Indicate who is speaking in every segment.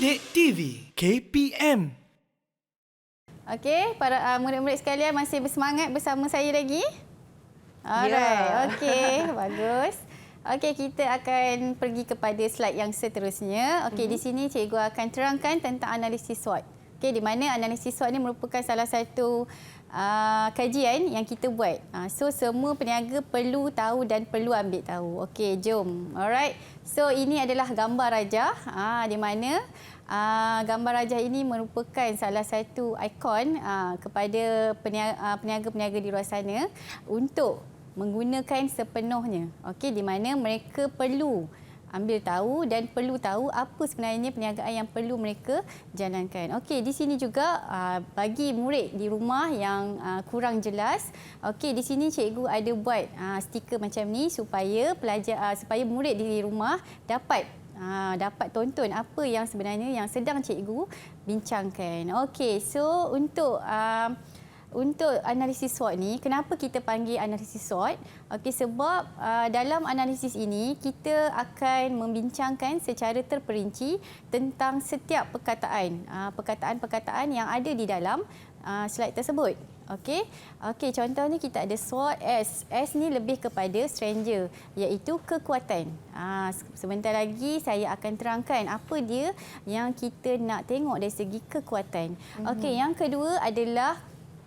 Speaker 1: Didik TV KPM.
Speaker 2: Okey, para murid-murid sekalian masih bersemangat bersama saya lagi? Alright, okey, bagus. Okey, kita akan pergi kepada slide yang seterusnya. Okey, di sini cikgu akan terangkan tentang analisis SWOT. Okey, di mana analisis SWOT ini merupakan salah satu kajian yang kita buat. So, semua peniaga perlu tahu dan perlu ambil tahu. Okey, jom. Alright. So, ini adalah gambar rajah di mana gambar rajah ini merupakan salah satu ikon kepada peniaga-peniaga di luar sana untuk menggunakan sepenuhnya. Okey, di mana mereka perlu ambil tahu dan perlu tahu apa sebenarnya perniagaan yang perlu mereka jalankan. Okey, di sini juga bagi murid di rumah yang kurang jelas, okey, di sini cikgu ada buat stiker macam ni supaya pelajar supaya murid di rumah dapat tonton apa yang sebenarnya yang sedang cikgu bincangkan. Okey, so untuk analisis SWOT ni, kenapa kita panggil analisis SWOT? Okey, sebab dalam analisis ini kita akan membincangkan secara terperinci tentang setiap perkataan-perkataan yang ada di dalam slide tersebut. Okey, contohnya kita ada SWOT S. S ni lebih kepada stranger, iaitu kekuatan. Sebentar lagi saya akan terangkan apa dia yang kita nak tengok dari segi kekuatan. Okey, yang kedua adalah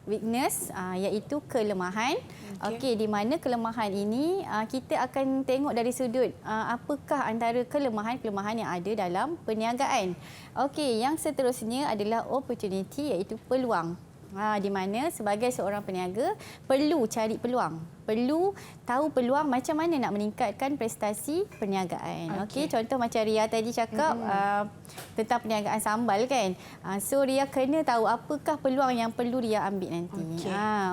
Speaker 2: weakness, iaitu kelemahan. Okey, di mana kelemahan ini kita akan tengok dari sudut apakah antara kelemahan-kelemahan yang ada dalam perniagaan. Okey, yang seterusnya adalah opportunity, iaitu peluang. Di mana sebagai seorang peniaga perlu cari peluang, perlu tahu peluang macam mana nak meningkatkan prestasi perniagaan. Okey, contoh macam Ria tadi cakap tentang perniagaan sambal kan. So Ria kena tahu apakah peluang yang perlu Ria ambil nanti.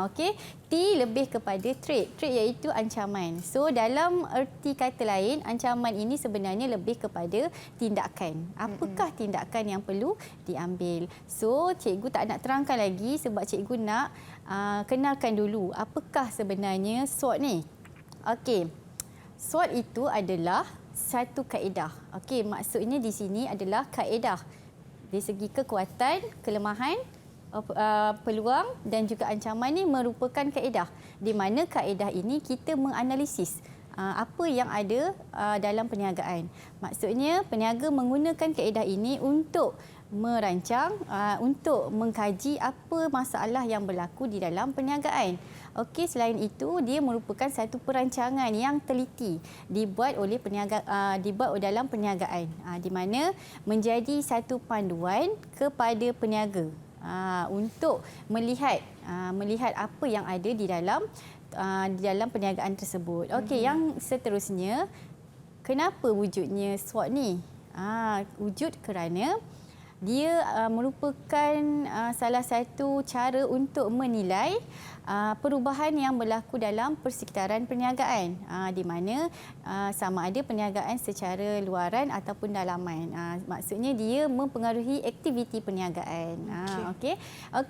Speaker 2: Okey. T lebih kepada threat. Threat iaitu ancaman. So dalam erti kata lain, ancaman ini sebenarnya lebih kepada tindakan. Apakah tindakan yang perlu diambil? So cikgu tak nak terangkan lagi sebab cikgu nak kenalkan dulu apakah sebenarnya SWOT ni. Okey. SWOT itu adalah satu kaedah. Okey, maksudnya di sini adalah kaedah dari segi kekuatan, kelemahan, peluang dan juga ancaman ni merupakan kaedah di mana kaedah ini kita menganalisis apa yang ada dalam perniagaan. Maksudnya peniaga menggunakan kaedah ini untuk merancang, untuk mengkaji apa masalah yang berlaku di dalam perniagaan. Okey, selain itu dia merupakan satu perancangan yang teliti dibuat oleh dalam perniagaan, di mana menjadi satu panduan kepada peniaga untuk melihat apa yang ada di dalam perniagaan tersebut. Okey, yang seterusnya, kenapa wujudnya SWOT ni? Wujud kerana dia merupakan salah satu cara untuk menilai perubahan yang berlaku dalam persekitaran perniagaan, di mana sama ada perniagaan secara luaran ataupun dalaman. Maksudnya dia mempengaruhi aktiviti perniagaan. Okey,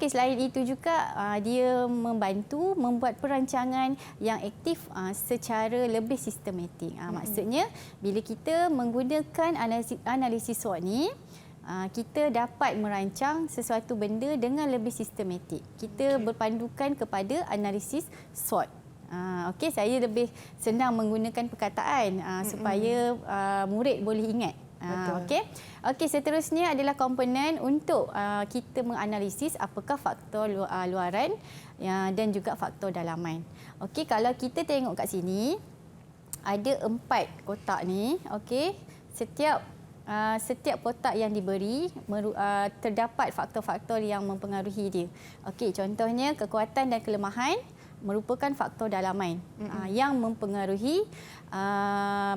Speaker 2: selain itu juga dia membantu membuat perancangan yang aktif secara lebih sistematik. Maksudnya bila kita menggunakan analisis SWOT ni, kita dapat merancang sesuatu benda dengan lebih sistematik. Kita berpandukan kepada analisis SWOT. Okey, saya lebih senang menggunakan perkataan supaya murid boleh ingat. Okey, seterusnya adalah komponen untuk kita menganalisis apakah faktor luaran dan juga faktor dalaman. Okey, kalau kita tengok kat sini ada 4 kotak ni. Okey, setiap kotak yang diberi terdapat faktor-faktor yang mempengaruhi dia. Okey, contohnya kekuatan dan kelemahan merupakan faktor dalaman yang mempengaruhi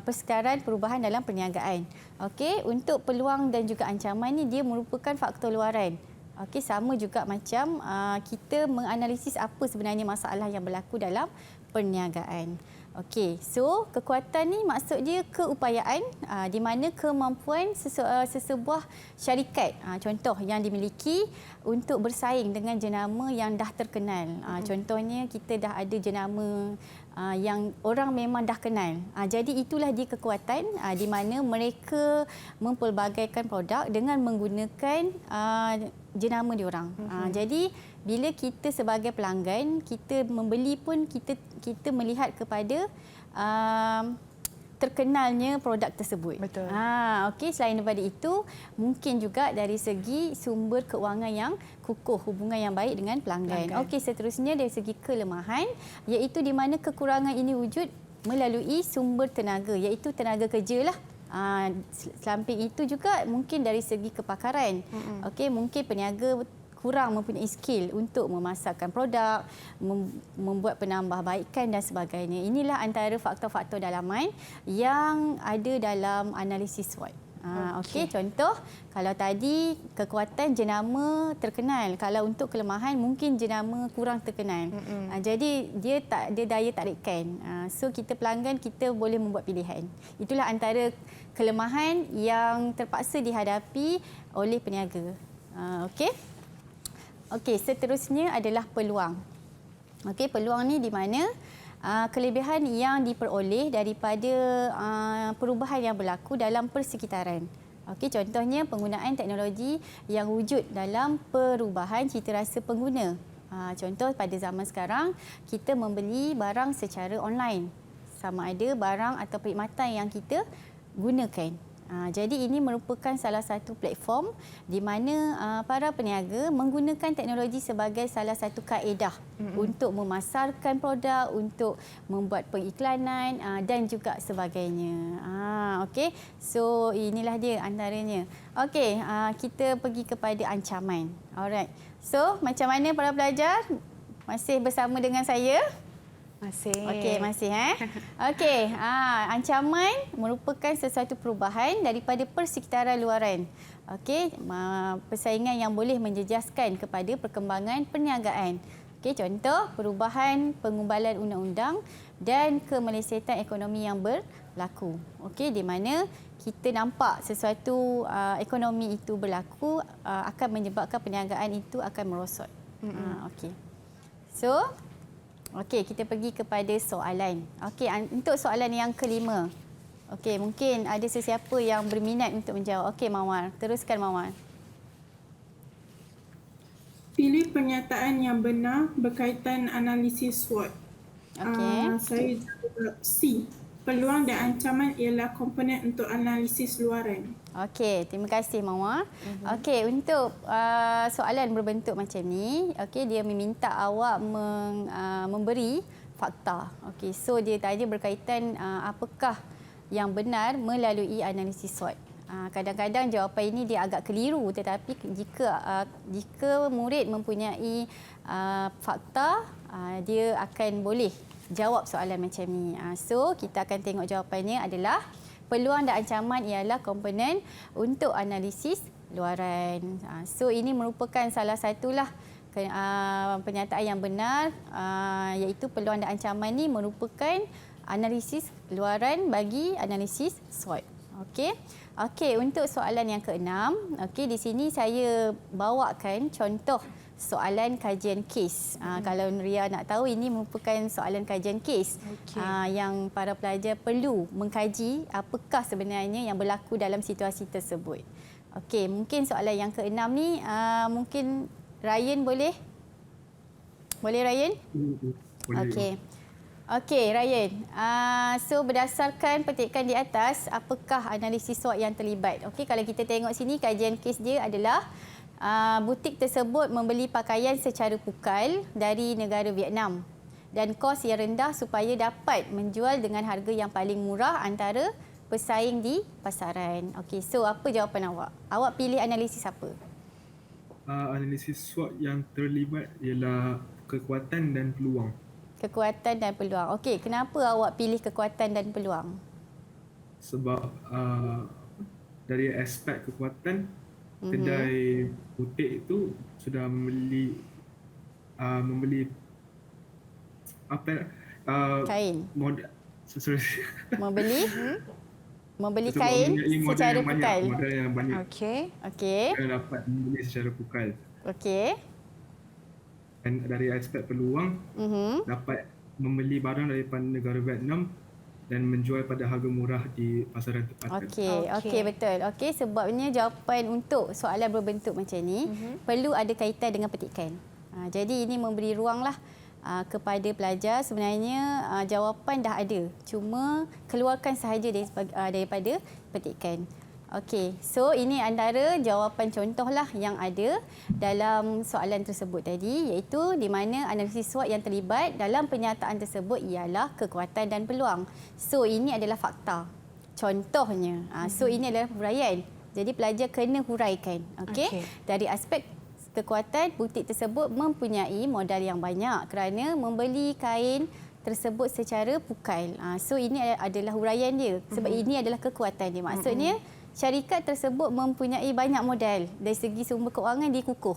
Speaker 2: persekitaran perubahan dalam perniagaan. Okey, untuk peluang dan juga ancaman ni dia merupakan faktor luaran. Okey, sama juga macam kita menganalisis apa sebenarnya masalah yang berlaku dalam perniagaan. Okey, so kekuatan ni maksud dia keupayaan di mana kemampuan sesebuah syarikat, contoh yang dimiliki untuk bersaing dengan jenama yang dah terkenal. Contohnya kita dah ada jenama yang orang memang dah kenal. Jadi itulah dia kekuatan di mana mereka mempelbagaikan produk dengan menggunakan jenama diorang. Jadi bila kita sebagai pelanggan, kita membeli pun kita melihat kepada terkenalnya produk tersebut.
Speaker 3: Betul.
Speaker 2: Okey, selain daripada itu, mungkin juga dari segi sumber keuangan yang kukuh, hubungan yang baik dengan pelanggan. Okey, seterusnya dari segi kelemahan, iaitu di mana kekurangan ini wujud melalui sumber tenaga, iaitu tenaga kerja lah. Samping itu juga mungkin dari segi kepakaran. Okey, mungkin peniaga kurang mempunyai skill untuk memasarkan produk, membuat penambahbaikan dan sebagainya. Inilah antara faktor-faktor dalaman yang ada dalam analisis SWOT. Okey, contoh kalau tadi kekuatan jenama terkenal, kalau untuk kelemahan mungkin jenama kurang terkenal. Jadi dia tak ada daya tarikan. So kita pelanggan kita boleh membuat pilihan. Itulah antara kelemahan yang terpaksa dihadapi oleh peniaga. Okey. Okey, seterusnya adalah peluang. Okey, peluang ni di mana kelebihan yang diperoleh daripada perubahan yang berlaku dalam persekitaran. Okey, contohnya penggunaan teknologi yang wujud dalam perubahan cita rasa pengguna. Contoh pada zaman sekarang kita membeli barang secara online. Sama ada barang atau perkhidmatan yang kita gunakan. Jadi ini merupakan salah satu platform di mana para peniaga menggunakan teknologi sebagai salah satu kaedah untuk memasarkan produk, untuk membuat pengiklanan dan juga sebagainya. Okey, so inilah dia antaranya. Okey, kita pergi kepada ancaman. Alright. So macam mana para pelajar? Masih bersama dengan saya?
Speaker 3: Masih.
Speaker 2: Okey, masih Okey, ancaman merupakan sesuatu perubahan daripada persekitaran luaran. Okey, persaingan yang boleh menjejaskan kepada perkembangan perniagaan. Okey, contoh perubahan pengumbalan undang-undang dan kemelesetan ekonomi yang berlaku. Okey, di mana kita nampak sesuatu ekonomi itu berlaku akan menyebabkan perniagaan itu akan merosot. Okey. So, okey, kita pergi kepada soalan. Okey, untuk soalan yang kelima. Okey, mungkin ada sesiapa yang berminat untuk menjawab. Okey, Mawar. Teruskan, Mawar.
Speaker 4: Pilih pernyataan yang benar berkaitan analisis SWOT.
Speaker 2: Okey.
Speaker 4: Saya jawab C. Peluang dan ancaman ialah komponen untuk analisis luaran.
Speaker 2: Okey, terima kasih Mawar. Okey, untuk soalan berbentuk macam ni, okey, dia meminta awak memberi fakta. Okey, so dia tanya berkaitan apakah yang benar melalui analisis SWOT. Kadang-kadang jawapan ini dia agak keliru, tetapi jika murid mempunyai fakta, dia akan boleh jawab soalan macam ni. So, kita akan tengok jawapannya adalah peluang dan ancaman ialah komponen untuk analisis luaran. So, ini merupakan salah satulah pernyataan yang benar, iaitu peluang dan ancaman ni merupakan analisis luaran bagi analisis SWOT. Okey. Okey, untuk soalan yang keenam, okey, di sini saya bawakan contoh soalan kajian kes. Kalau Ria nak tahu, ini merupakan soalan kajian kes yang para pelajar perlu mengkaji apakah sebenarnya yang berlaku dalam situasi tersebut. Okey, mungkin soalan yang keenam ni mungkin Ryan boleh? Boleh Ryan?
Speaker 5: Boleh.
Speaker 2: Okey. Okey, Ryan. So berdasarkan petikan di atas, apakah analisis SWOT yang terlibat? Okey, kalau kita tengok sini kajian kes dia adalah butik tersebut membeli pakaian secara pukal dari negara Vietnam dan kos yang rendah supaya dapat menjual dengan harga yang paling murah antara pesaing di pasaran. Okey, so apa jawapan awak? Awak pilih analisis apa?
Speaker 5: Analisis SWOT yang terlibat ialah kekuatan dan peluang.
Speaker 2: Kekuatan dan peluang. Okey, kenapa awak pilih kekuatan dan peluang?
Speaker 5: Sebab dari aspek kekuatan, kedai butik itu sudah membeli
Speaker 2: kain.
Speaker 5: Sorry.
Speaker 2: Membeli kain secara pukal.
Speaker 5: Modal yang banyak.
Speaker 3: Okey.
Speaker 2: Okey.
Speaker 5: Dia dapat membeli secara pukal.
Speaker 2: Okey.
Speaker 5: Dan dari aspek peluang, dapat membeli barang daripada negara Vietnam dan menjual pada harga murah di pasaran tempatan.
Speaker 2: Okey, betul. Okey, sebabnya jawapan untuk soalan berbentuk macam ni perlu ada kaitan dengan petikan. Jadi ini memberi ruanglah kepada pelajar sebenarnya jawapan dah ada. Cuma keluarkan sahaja daripada petikan. Okey, so ini antara jawapan contohlah yang ada dalam soalan tersebut tadi, iaitu di mana analisis SWOT yang terlibat dalam pernyataan tersebut ialah kekuatan dan peluang. So ini adalah fakta. Contohnya, so ini adalah huraian. Jadi pelajar kena huraikan. Okey. Dari aspek kekuatan, butik tersebut mempunyai modal yang banyak kerana membeli kain tersebut secara pukal. So ini adalah huraian dia. Sebab ini adalah kekuatan dia. Maksudnya syarikat tersebut mempunyai banyak modal. Dari segi sumber kewangan dia kukuh.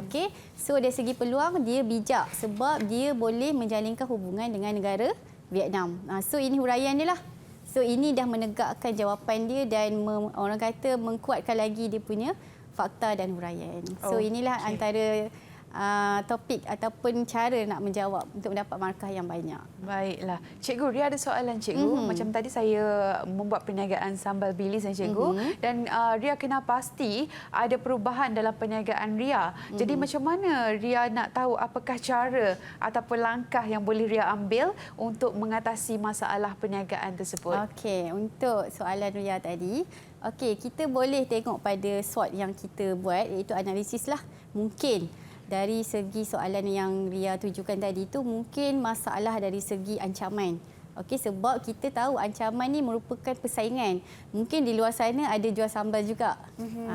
Speaker 2: Okey. So dari segi peluang dia bijak sebab dia boleh menjalinkan hubungan dengan negara Vietnam. So ini huraian dia lah. So ini dah menegakkan jawapan dia dan orang kata mengkuatkan lagi dia punya fakta dan huraian. So inilah antara topik ataupun cara nak menjawab untuk mendapat markah yang banyak.
Speaker 3: Baiklah. Cikgu, Ria ada soalan cikgu. Macam tadi saya membuat perniagaan sambal bilis cikgu dan Ria kena pasti ada perubahan dalam perniagaan Ria. Jadi macam mana Ria nak tahu apakah cara ataupun langkah yang boleh Ria ambil untuk mengatasi masalah perniagaan tersebut?
Speaker 2: Okey, untuk soalan Ria tadi, okey, kita boleh tengok pada SWOT yang kita buat iaitu analisis lah. Mungkin dari segi soalan yang Ria tujukan tadi itu mungkin masalah dari segi ancaman. Okey, sebab kita tahu ancaman ni merupakan persaingan. Mungkin di luar sana ada jual sambal juga.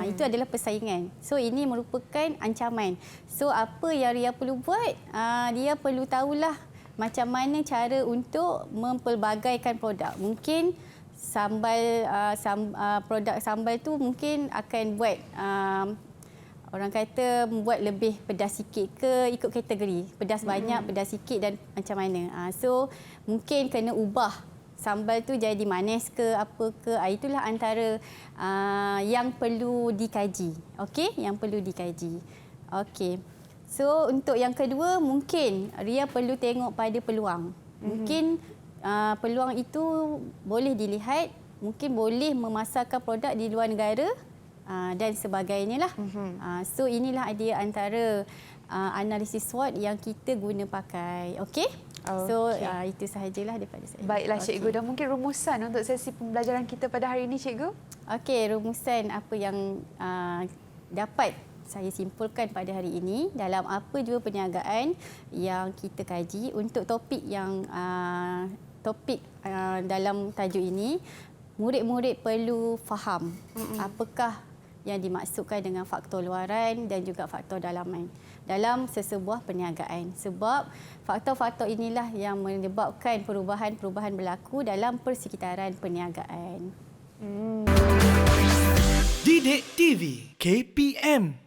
Speaker 2: Itu adalah persaingan. So ini merupakan ancaman. So apa yang Ria perlu buat? Dia perlu tahulah macam mana cara untuk mempelbagaikan produk. Mungkin produk sambal tu mungkin akan buat orang kata membuat lebih pedas sikit ke ikut kategori. Pedas banyak, pedas sikit dan macam mana. So mungkin kena ubah sambal tu jadi manis ke apa ke. Itulah antara yang perlu dikaji. Okey, yang perlu dikaji. Okey. So untuk yang kedua mungkin Ria perlu tengok pada peluang. Mungkin peluang itu boleh dilihat, mungkin boleh memasarkan produk di luar negara dan sebagainya lah. So inilah dia antara analisis SWOT yang kita guna pakai. Okey? So itu sahajalah daripada saya.
Speaker 3: Baiklah cikgu, dan mungkin rumusan untuk sesi pembelajaran kita pada hari ini cikgu?
Speaker 2: Okey, rumusan apa yang dapat saya simpulkan pada hari ini dalam apa jua perniagaan yang kita kaji untuk topik yang dalam tajuk ini, murid-murid perlu faham apakah yang dimaksudkan dengan faktor luaran dan juga faktor dalaman dalam sesebuah perniagaan. Sebab faktor-faktor inilah yang menyebabkan perubahan-perubahan berlaku dalam persekitaran perniagaan.
Speaker 1: Didik TV KPM